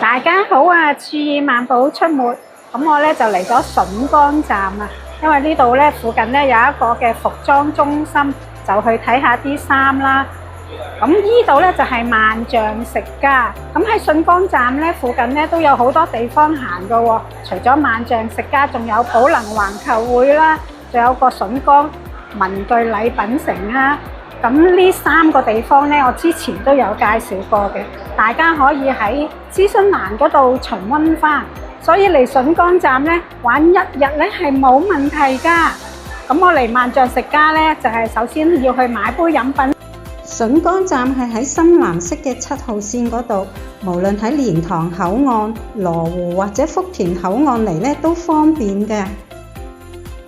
大家好啊！注意漫步出沒，咁我咧就嚟咗筍崗站啊，因為呢度咧附近咧有一個嘅服裝中心，就去睇下啲衫啦。咁呢度咧就係萬象食家，咁喺筍崗站咧附近咧都有好多地方行噶喎。除咗萬象食家，仲有寶能環球匯啦，仲有個筍崗文具禮品城啦。咁呢3個地方咧，我之前都有介紹過嘅，大家可以喺諮詢欄嗰度重溫翻。所以嚟筍崗站咧玩1日咧係冇問題㗎。咁我嚟萬象食家咧，就係首先要去買杯飲品。筍崗站係喺深藍色嘅7號線嗰度，無論喺蓮塘口岸、羅湖或者福田口岸嚟咧都方便嘅。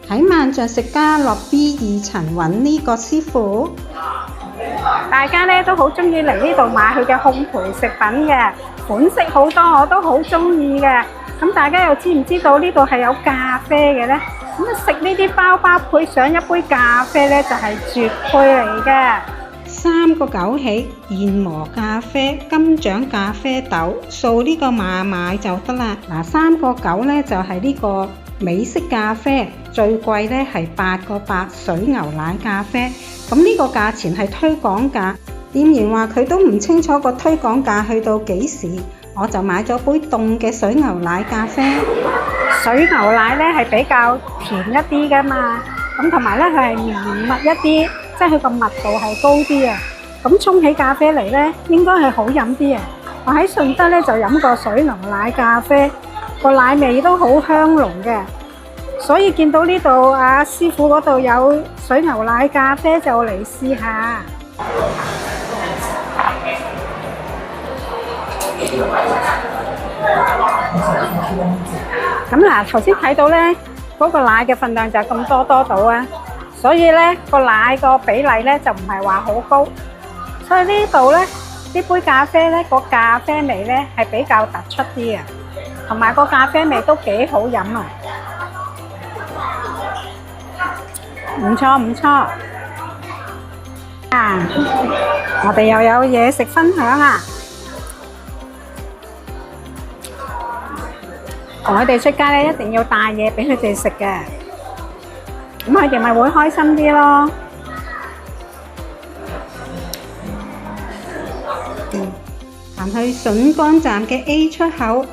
喺萬象食家落 B2 層揾呢個師傅。大家咧都好中意嚟呢度買佢嘅烘焙食品嘅，款式好多，我都好中意嘅。咁大家又知唔知道呢度係有咖啡嘅呢？咁食呢啲包包配上一杯咖啡呢，就係絕配嚟嘅。3個九起，現磨咖啡、金獎咖啡豆，掃呢個碼買就得啦。嗱，3個9呢就係呢個美式咖啡，最貴呢係8個8水牛奶咖啡。咁呢個價錢係推廣價，店員話佢都唔清楚個推廣價去到幾時，我就買咗杯凍嘅水牛奶咖啡。水牛奶呢係比較甜一啲噶嘛，咁同埋呢佢係綿密一啲，即係佢個密度係高啲啊。咁沖起咖啡嚟呢，應該係好飲啲啊。我喺順德呢就飲過水牛奶咖啡，個奶味都好香濃嘅。所以見到呢度啊，師傅嗰度有水牛奶咖啡就嚟試下。咁嗱，頭先睇到呢嗰個奶嘅份量就咁多到啊，所以呢個奶個比例呢就唔係話好高。所以呢度呢杯咖啡呢個咖啡味呢係比較突出啲啊，同埋個咖啡味都幾好飲啊！唔錯啊！我哋又有嘢食分享啊！同佢哋出街咧，一定要帶嘢俾佢哋食嘅，咁佢哋咪會開心啲咯。行去筍崗站嘅 A 出口，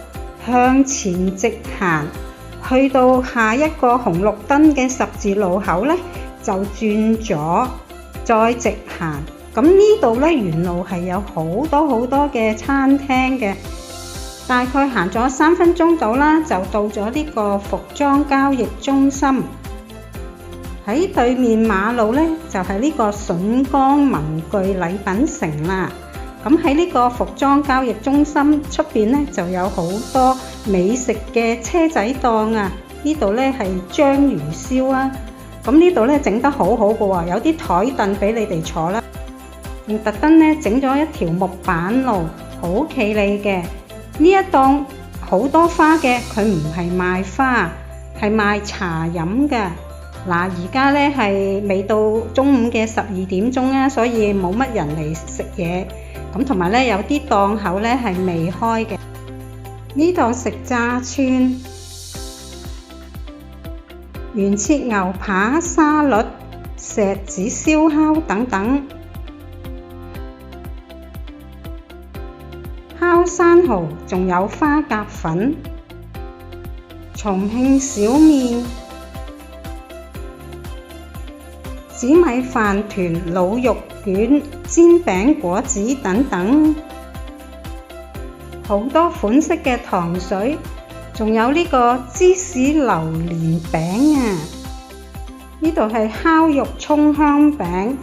向前直行。去到下一個紅綠燈嘅十字路口呢，就轉左，再直行。咁呢度呢，沿路係有好多嘅餐廳嘅，大概行咗3分鐘到啦，就到咗呢個服裝交易中心。喺對面馬路呢，就係呢個筍崗文具禮品城啦。咁喺呢個服裝交易中心出邊呢，就有好多美食嘅車仔檔啊！呢度呢係章魚燒啊！咁呢度呢整得好好嘅喎，有啲台凳俾你哋坐啦，仲特登呢整咗一條木板路，好企理嘅。呢一檔好多花嘅，佢唔係賣花，係賣茶飲嘅。嗱，而家呢係未到中午嘅12點鐘啊，所以冇乜人嚟食嘢。咁同埋呢，有啲檔口呢係未開嘅。呢度食炸串、原切牛扒、沙律、石子燒烤等等。烤生蠔，仲有花甲粉、重慶小麵、紫米飯團、滷肉卷、煎餅果子等等，好多款式嘅糖水，仲有呢個芝士榴蓮餅啊！呢度係烤肉葱香餅，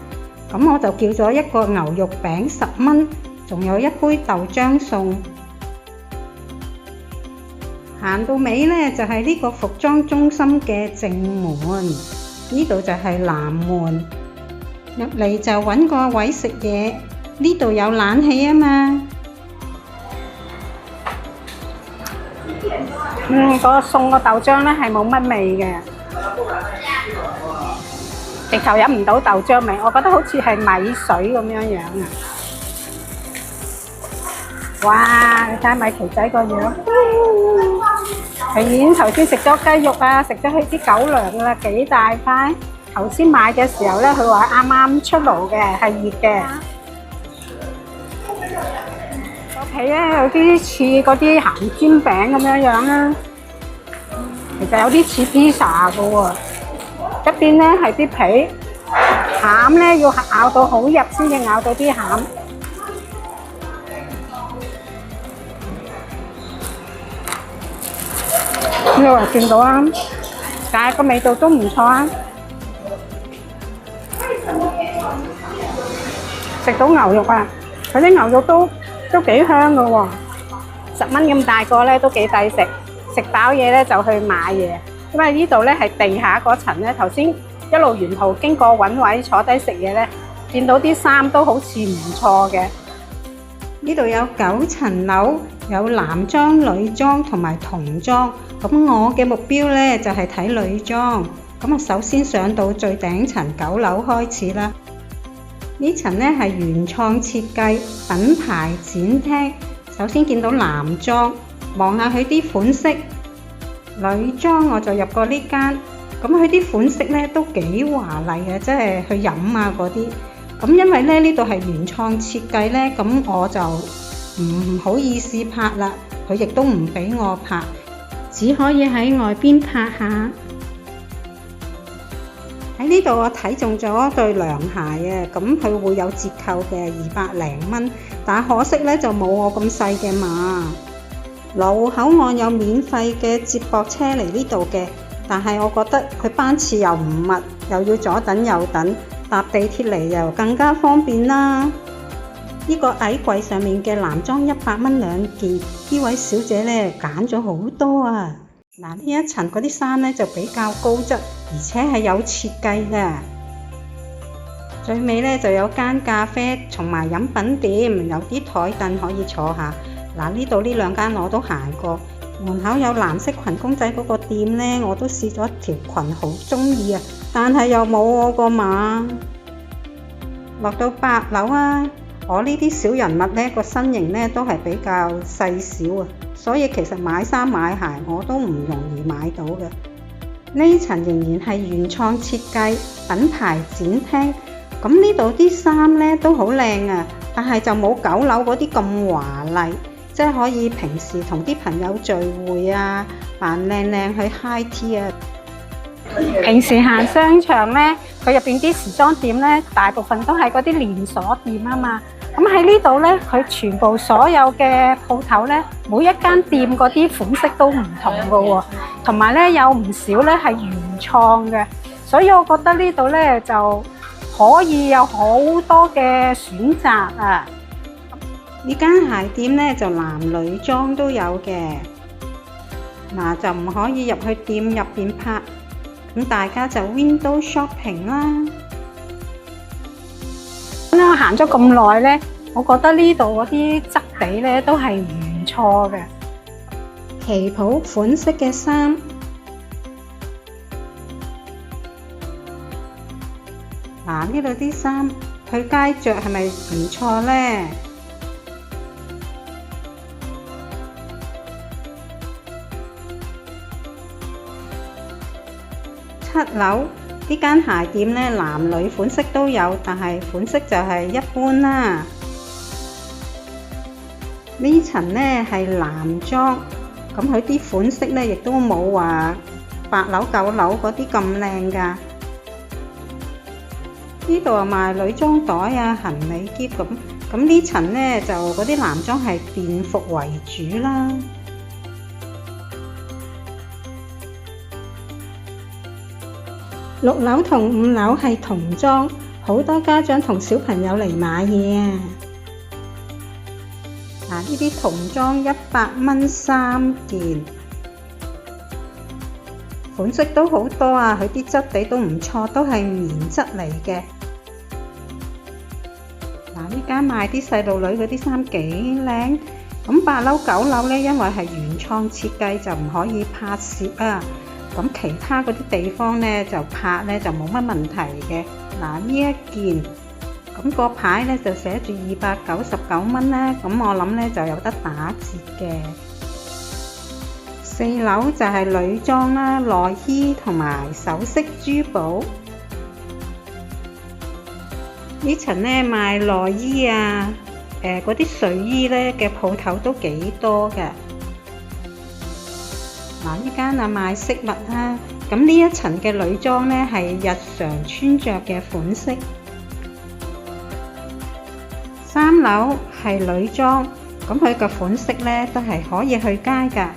咁我就叫咗一個牛肉餅10蚊，仲有一杯豆漿送。行到尾呢，就係呢個服裝中心嘅正門，呢度就係南門。入嚟就揾個位食嘢，呢度有冷氣啊嘛。個送個豆漿咧係冇乜味嘅，直頭飲唔到豆漿味，我覺得好似係米水咁樣樣啊。哇！你睇下米奇仔個樣，佢已經頭先食咗雞肉啊，食咗佢啲狗糧啦，幾大塊。頭先買嘅時候咧，佢話啱啱出爐嘅，係熱嘅。個皮咧有啲似嗰啲鹹煎餅咁樣樣啦，其實有啲似 pizza 嘅喎。一邊咧係啲皮，餡咧要咬到好入先至咬到啲餡。呢個見到啊，但係個味道都唔錯啊！食到牛肉啊，佢啲牛肉都幾香㗎喎，10蚊咁大個咧都幾抵食。食飽嘢咧就去買嘢，因為呢度咧係地下嗰層咧。頭先一路沿途經過揾位坐低食嘢咧，見到啲衫都好似唔錯嘅。呢度有9層樓，有男裝、女裝同埋童裝。咁我嘅目標呢就係睇女裝。咁啊，首先上到最頂層9樓開始啦。呢層呢係原創設計品牌展廳。首先見到男裝，望下佢啲款式。女裝我就入過呢間，咁佢啲款式呢都幾華麗嘅，即係去飲啊嗰啲。咁因為咧呢度係原創設計呢，咁我就唔好意思拍啦，佢亦都唔俾我拍，只可以喺外邊拍下。喺呢度我睇中咗對涼鞋啊，咁佢會有折扣嘅200零蚊，但可惜呢就冇我咁細嘅碼。羅湖口岸有免費嘅接駁車嚟呢度嘅，但係我覺得佢班次又唔密，又要左等右等。搭地鐵嚟又更加方便啦！呢個矮櫃上面嘅男裝100蚊2件，呢位小姐呢揀咗好多啊！嗱，呢一層嗰啲衫呢就比較高質，而且係有設計嘅。最尾呢就有間咖啡同埋飲品店，有啲台凳可以坐下。嗱，呢度呢2間我都行過，門口有藍色裙公仔嗰個店呢，我都試咗條裙好中意啊！但係又冇我個碼。落到8樓啊，我呢啲小人物呢個身形呢都係比較細小啊，所以其實買衫買鞋我都唔容易買到嘅。呢層仍然係原創設計品牌展廳，咁呢度啲衫呢都好靚啊，但係就冇9樓嗰啲咁華麗，即係可以平時同啲朋友聚會啊，扮靚靚去 high tea 啊。平時行商場呢，佢入邊啲時裝店呢，大部分都係嗰啲連鎖店啊嘛。咁喺呢度呢，佢全部所有嘅鋪頭呢，每一間店嗰啲款式都唔同㗎喎，同埋呢有唔少呢係原創嘅，所以我覺得呢度呢就可以有好多嘅選擇啊。呢間鞋店呢就男女裝都有嘅，嗱就唔可以入去店入邊拍。咁大家就 window shopping 啦。我行咗咁耐呢，我覺得呢度嗰啲質地呢都係唔錯嘅。旗袍款式嘅衫，嗱呢度啲衫去街着係咪唔錯呢？7樓呢間鞋店呢，男女款式都有，但係款式就係一般啦。呢層呢係男裝，咁佢啲款式呢亦都冇話8樓9樓嗰啲咁靚㗎。呢度啊賣女裝袋啊、行李篋咁呢層呢就嗰啲男裝係便服為主啦。6樓同5樓係童裝，好多家長同小朋友嚟買嘢啊！嗱，呢啲童裝100蚊3件，款式都好多啊！佢啲質地都唔錯，都係棉質嚟嘅。嗱，呢間賣啲細路女嗰啲衫幾靚，咁8樓9樓呢，因為係原創設計就唔可以拍攝啊。咁其他嗰啲地方呢，就拍呢就冇乜問題嘅。嗱，呢一件咁個牌咧就寫住299蚊啦，咁我諗咧就有得打折嘅。4樓就係女裝啦，內衣同埋首飾珠寶。呢層咧賣內衣啊，嗰啲睡衣咧嘅鋪頭都幾多嘅。嗱，呢間啊賣飾物啦，咁呢一層嘅女裝咧係日常穿着嘅款式。3樓係女裝，咁佢嘅款式咧都係可以去街㗎。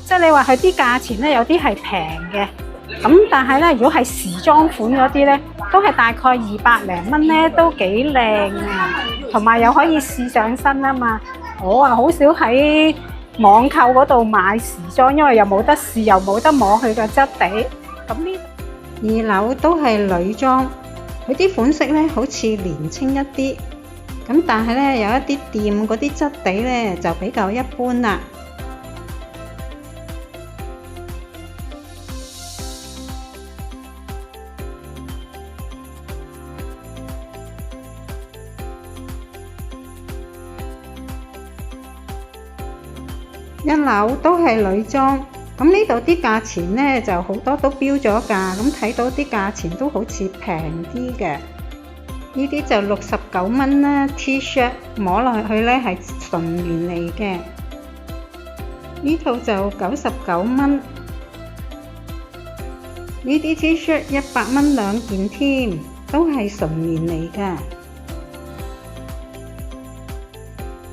即係你話佢啲價錢咧，有啲係平嘅，咁但係咧，如果係時裝款嗰啲咧，都係大概200零蚊咧，都幾靚啊，同埋又可以試上身啊嘛。我啊好少喺網購嗰度買時裝，因為又冇得試，又冇得摸佢嘅質地。咁呢2樓都係女裝，佢啲款式咧好似年輕一啲，咁但係咧有一啲店嗰啲質地咧就比較一般啦。1樓都係女裝，咁呢度啲價錢呢就好多都標咗價，咁睇到啲價錢都好似平啲嘅。呢啲就69蚊啦 ，T-shirt 摸落去呢係純棉嚟嘅。呢套就99蚊，呢啲 T-shirt 100蚊2件添，都係純棉嚟㗎。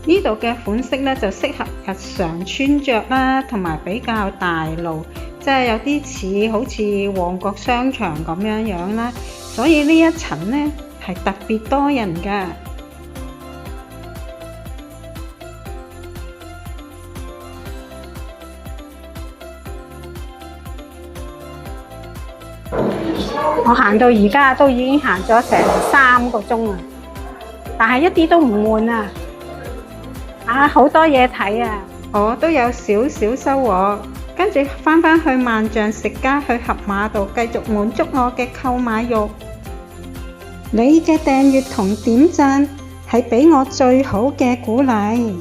呢度嘅款式咧就適合日常穿着啦，同埋比較大路，即係有啲似好似旺角商場咁樣啦，所以呢一層咧係特別多人㗎。我行到而家都已經行咗成3個鐘啦，但係一啲都唔悶啊！好多嘢睇啊！我都有少少收穫，跟住返去萬象食家去盒馬度繼續滿足我嘅購買慾。你嘅訂閱同點讚係俾我最好嘅鼓勵。